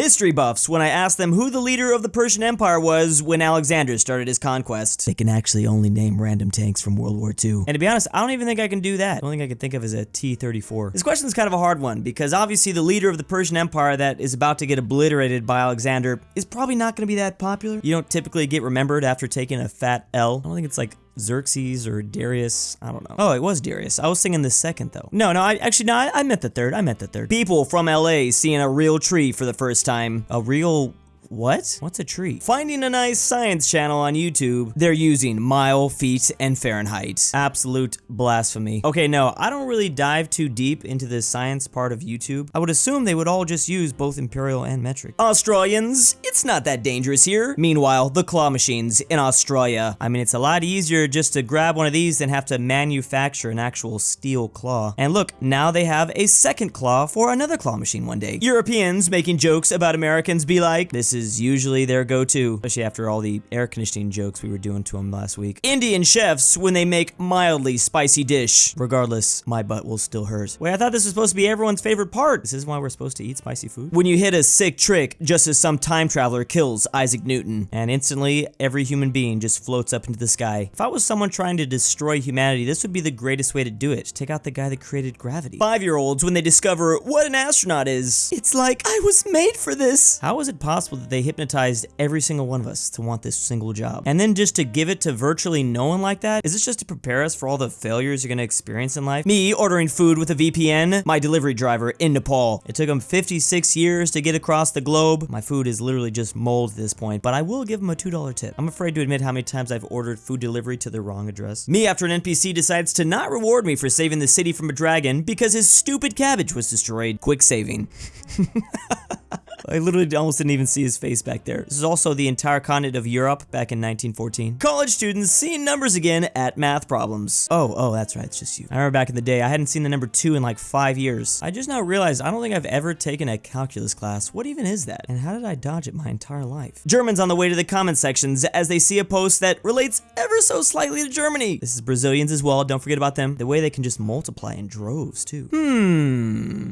history buffs when I asked them who the leader of the Persian Empire was when Alexander started his conquest. They can actually only name random tanks from World War II. And to be honest, I don't even think I can do that. The only thing I can think of is a T-34. This question is kind of a hard one because obviously the leader of the Persian Empire that is about to get obliterated by Alexander is probably not going to be that popular. You don't typically get remembered after taking a fat L. I don't think it's like Xerxes or Darius. I don't know. Oh, it was Darius. I was thinking the second though. I meant the third. People from LA seeing a real tree for the first time. A real... What? What's a tree? Finding a nice science channel on YouTube. They're using mile, feet, and Fahrenheit. Absolute blasphemy. Okay, no, I don't really dive too deep into the science part of YouTube. I would assume they would all just use both imperial and metric. Australians, it's not that dangerous here. Meanwhile, the claw machines in Australia. I mean, it's a lot easier just to grab one of these than have to manufacture an actual steel claw. And look, now they have a second claw for another claw machine one day. Europeans making jokes about Americans be like, this is usually their go-to, especially after all the air conditioning jokes we were doing to them last week. Indian chefs when they make mildly spicy dish. Regardless, my butt will still hurt. Wait, I thought this was supposed to be everyone's favorite part. This is why we're supposed to eat spicy food? When you hit a sick trick, just as some time traveler kills Isaac Newton, and instantly every human being just floats up into the sky. If I was someone trying to destroy humanity, this would be the greatest way to do it. Take out the guy that created gravity. 5-year-olds when they discover what an astronaut is. It's like, I was made for this. How is it possible that they hypnotized every single one of us to want this single job? And then just to give it to virtually no one like that? Is this just to prepare us for all the failures you're gonna experience in life? Me ordering food with a VPN, my delivery driver in Nepal. It took him 56 years to get across the globe. My food is literally just mold at this point, but I will give him a $2 tip. I'm afraid to admit how many times I've ordered food delivery to the wrong address. Me after an NPC decides to not reward me for saving the city from a dragon because his stupid cabbage was destroyed. Quick saving. I literally almost didn't even see his face back there. This is also the entire continent of Europe back in 1914. College students seeing numbers again at math problems. Oh, that's right, it's just you. I remember back in the day, I hadn't seen the number 2 in like 5 years. I just now realized I don't think I've ever taken a calculus class. What even is that? And how did I dodge it my entire life? Germans on the way to the comment sections as they see a post that relates ever so slightly to Germany. This is Brazilians as well, don't forget about them. The way they can just multiply in droves too.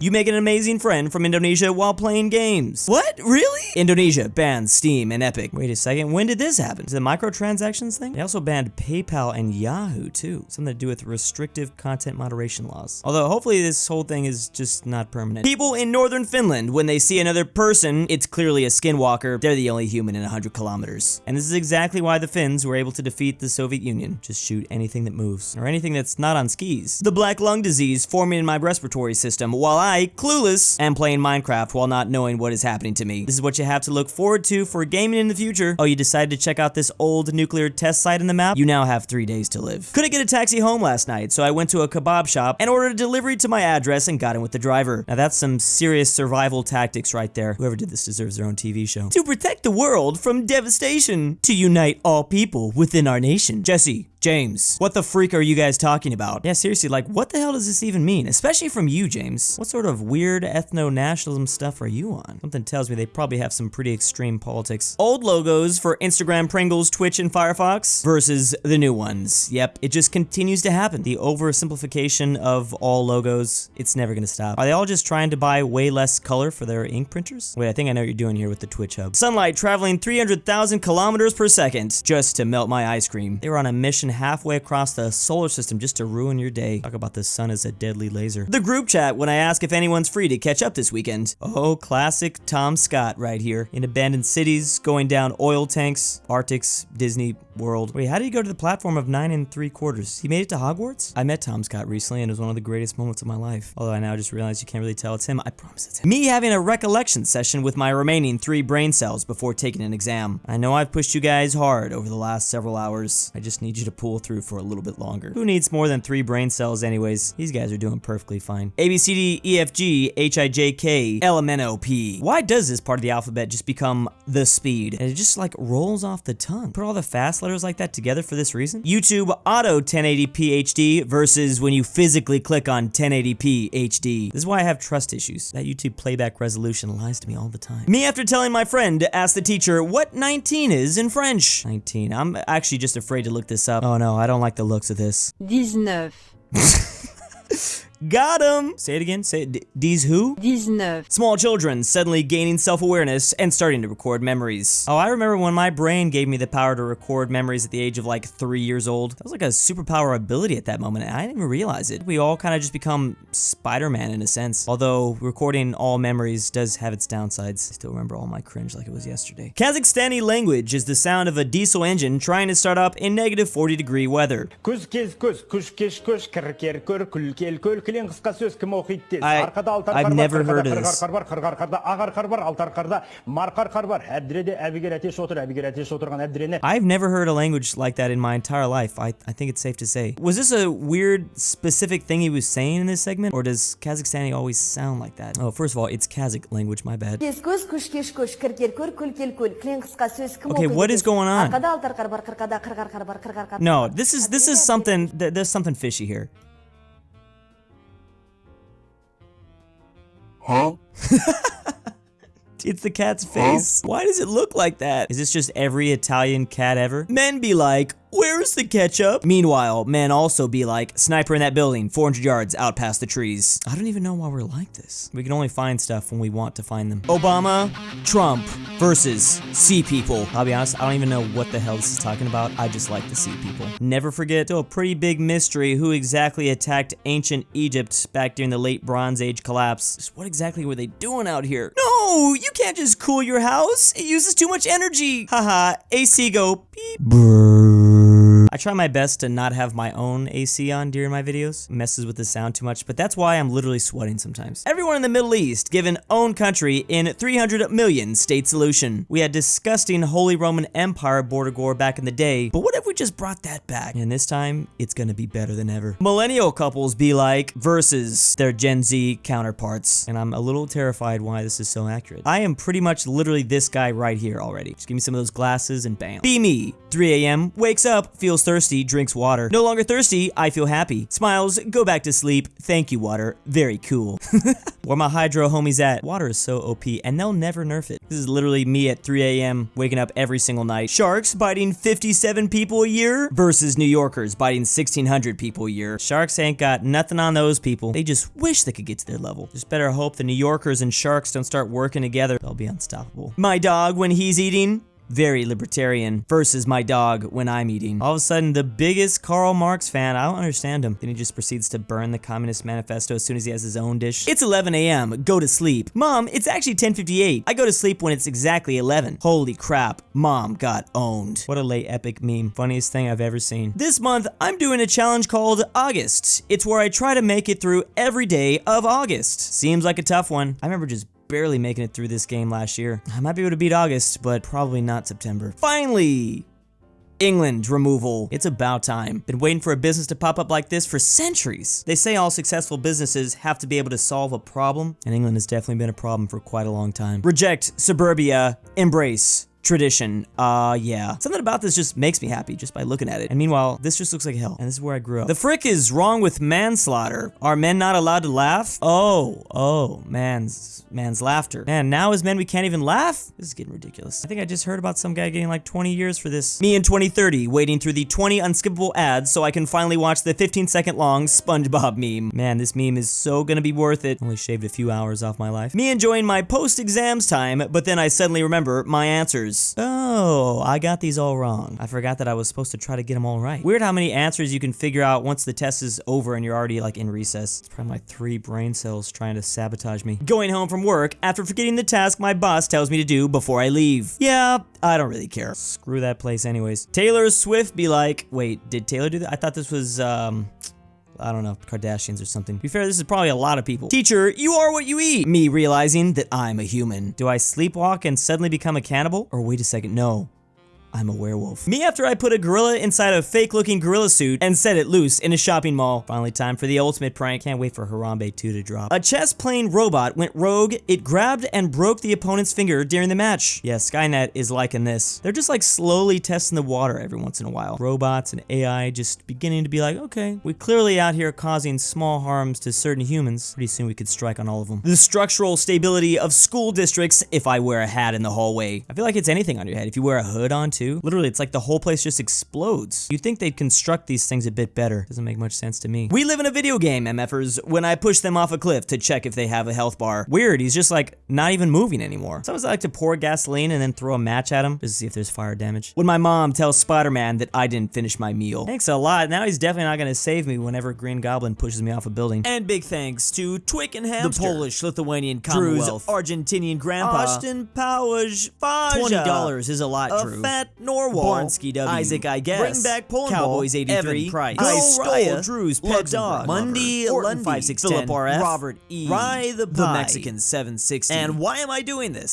You make an amazing friend from Indonesia while playing games. What? Really? Indonesia bans Steam and Epic. Wait a second, when did this happen? Is it a microtransactions thing? They also banned PayPal and Yahoo too. Something to do with restrictive content moderation laws. Although hopefully this whole thing is just not permanent. People in northern Finland, when they see another person, it's clearly a skinwalker. They're the only human in 100 kilometers. And this is exactly why the Finns were able to defeat the Soviet Union. Just shoot anything that moves, or anything that's not on skis. The black lung disease forming in my respiratory system while I, clueless, am playing Minecraft while not knowing what is happening to me. This is what you have to look forward to for gaming in the future. Oh, you decided to check out this old nuclear test site in the map? You now have 3 days to live. Couldn't get a taxi home last night, so I went to a kebab shop and ordered a delivery to my address and got in with the driver. Now that's some serious survival tactics right there. Whoever did this deserves their own TV show. To protect the world from devastation. To unite all people within our nation. Jesse, James, what the freak are you guys talking about? Yeah, seriously, like, what the hell does this even mean? Especially from you, James. What sort of weird ethno-nationalism stuff are you on? Something tells me they probably have some pretty extreme politics. Old logos for Instagram, Pringles, Twitch, and Firefox versus the new ones. Yep, it just continues to happen. The oversimplification of all logos, it's never gonna stop. Are they all just trying to buy way less color for their ink printers? Wait, I think I know what you're doing here with the Twitch hub. Sunlight traveling 300,000 kilometers per second just to melt my ice cream. They were on a mission halfway across the solar system just to ruin your day. Talk about the sun as a deadly laser. The group chat when I ask if anyone's free to catch up this weekend. Oh, classic Tom Scott right here. In abandoned cities, going down oil tanks, Arctics, Disney World. Wait, how did he go to the platform of 9 3/4? He made it to Hogwarts? I met Tom Scott recently and it was one of the greatest moments of my life. Although I now just realized you can't really tell it's him. I promise it's him. Me having a recollection session with my remaining 3 brain cells before taking an exam. I know I've pushed you guys hard over the last several hours. I just need you to pull through for a little bit longer. Who needs more than 3 brain cells anyways? These guys are doing perfectly fine. A, B, C, D, E, F, G, H, I, J, K, L, M, N, O, P. Why does this part of the alphabet just become the speed? And it just like rolls off the tongue. Put all the fast letters like that together for this reason? YouTube auto 1080p HD versus when you physically click on 1080p HD. This is why I have trust issues. That YouTube playback resolution lies to me all the time. Me after telling my friend to ask the teacher what 19 is in French. 19. I'm actually just afraid to look this up. Oh no, I don't like the looks of this. 19. Got him! Say it again, say it. Deez who? 19. Small children suddenly gaining self-awareness and starting to record memories. Oh, I remember when my brain gave me the power to record memories at the age of like 3 years old. That was like a superpower ability at that moment, and I didn't even realize it. We all kind of just become Spider-Man in a sense. Although recording all memories does have its downsides. I still remember all my cringe like it was yesterday. Kazakhstani language is the sound of a diesel engine trying to start up in negative 40-degree weather. I've never heard of this. I've never heard a language like that in my entire life. I think it's safe to say. Was this a weird, specific thing he was saying in this segment? Or does Kazakhstani always sound like that? Oh, first of all, it's Kazakh language, my bad. Okay, what is going on? No, this is something, there's something fishy here. Huh? It's the cat's face. Huh? Why does it look like that? Is this just every Italian cat ever? Men be like, where's the ketchup? Meanwhile, men also be like, sniper in that building, 400 yards out past the trees. I don't even know why we're like this. We can only find stuff when we want to find them. Obama, Trump versus sea people. I'll be honest, I don't even know what the hell this is talking about. I just like the sea people. Never forget, still a pretty big mystery who exactly attacked ancient Egypt back during the late Bronze Age collapse. Just what exactly were they doing out here? No, you can't just cool your house. It uses too much energy. Haha, AC go beep. I try my best to not have my own AC on during my videos. It messes with the sound too much, but that's why I'm literally sweating sometimes. Everyone in the Middle East given own country in 300 million state solution. We had disgusting Holy Roman Empire border gore back in the day, but what if we just brought that back? And this time, it's gonna be better than ever. Millennial couples be like versus their Gen Z counterparts, and I'm a little terrified why this is so accurate. I am pretty much literally this guy right here already. Just give me some of those glasses and bam. Be me. 3 a.m. wakes up, feels thirsty, drinks water. No longer thirsty, I feel happy. Smiles, go back to sleep. Thank you, water. Very cool. Where my hydro homies at? Water is so OP, and they'll never nerf it. This is literally me at 3 a.m. waking up every single night. Sharks biting 57 people a year versus New Yorkers biting 1,600 people a year. Sharks ain't got nothing on those people. They just wish they could get to their level. Just better hope the New Yorkers and sharks don't start working together. They'll be unstoppable. My dog when he's eating. Very libertarian versus my dog when I'm eating. All of a sudden, the biggest Karl Marx fan, I don't understand him. Then he just proceeds to burn the Communist Manifesto as soon as he has his own dish. It's 11 a.m. Go to sleep. Mom, it's actually 10:58. I go to sleep when it's exactly 11. Holy crap. Mom got owned. What a late epic meme. Funniest thing I've ever seen. This month, I'm doing a challenge called August. It's where I try to make it through every day of August. Seems like a tough one. I remember just barely making it through this game last year. I might be able to beat August, but probably not September. Finally! England removal. It's about time. Been waiting for a business to pop up like this for centuries. They say all successful businesses have to be able to solve a problem, and England has definitely been a problem for quite a long time. Reject suburbia, embrace tradition. Yeah. Something about this just makes me happy just by looking at it. And meanwhile, this just looks like hell. And this is where I grew up. The frick is wrong with manslaughter? Are men not allowed to laugh? Oh, man's laughter. Man, now as men we can't even laugh? This is getting ridiculous. I think I just heard about some guy getting like 20 years for this. Me in 2030, waiting through the 20 unskippable ads so I can finally watch the 15-second long SpongeBob meme. Man, this meme is so gonna be worth it. Only shaved a few hours off my life. Me enjoying my post-exams time, but then I suddenly remember my answers. Oh, I got these all wrong. I forgot that I was supposed to try to get them all right. Weird how many answers you can figure out once the test is over and you're already like in recess. It's probably my 3 brain cells trying to sabotage me. Going home from work after forgetting the task my boss tells me to do before I leave. Yeah, I don't really care. Screw that place anyways. Taylor Swift be like, wait, did Taylor do that? I thought this was, I don't know, Kardashians or something. To be fair, this is probably a lot of people. Teacher, you are what you eat. Me realizing that I'm a human. Do I sleepwalk and suddenly become a cannibal? Or wait a second, no. I'm a werewolf. Me after I put a gorilla inside a fake-looking gorilla suit and set it loose in a shopping mall. Finally time for the ultimate prank. Can't wait for Harambe 2 to drop. A chess-playing robot went rogue. It grabbed and broke the opponent's finger during the match. Yeah, Skynet is liking this. They're just like slowly testing the water every once in a while. Robots and AI just beginning to be like, okay, we're clearly out here causing small harms to certain humans. Pretty soon we could strike on all of them. The structural stability of school districts if I wear a hat in the hallway. I feel like it's anything on your head. If you wear a hood on too, II. Literally, it's like the whole place just explodes. You'd think they'd construct these things a bit better. Doesn't make much sense to me. We live in a video game, MFers, when I push them off a cliff to check if they have a health bar. Weird, he's just like not even moving anymore. Sometimes I like to pour gasoline and then throw a match at him just to see if there's fire damage. When my mom tells Spider-Man that I didn't finish my meal. Thanks a lot. Now he's definitely not gonna save me whenever Green Goblin pushes me off a building. And big thanks to Twick and Hamster, the Polish Lithuanian Commonwealth, Argentinian Grandpa, Aushtin, Powersh, Fazha. $20 is a lot, Drew. aPhatNarwhal, Barnsky W, Isaac, I guess, Bringbackpolandball, Cowboys 83, Price, istoledrewspetdog, Monday, ortin 5610, Philipp RF, Robert E, RyeThePie, the Mexican 760. And why am I doing this?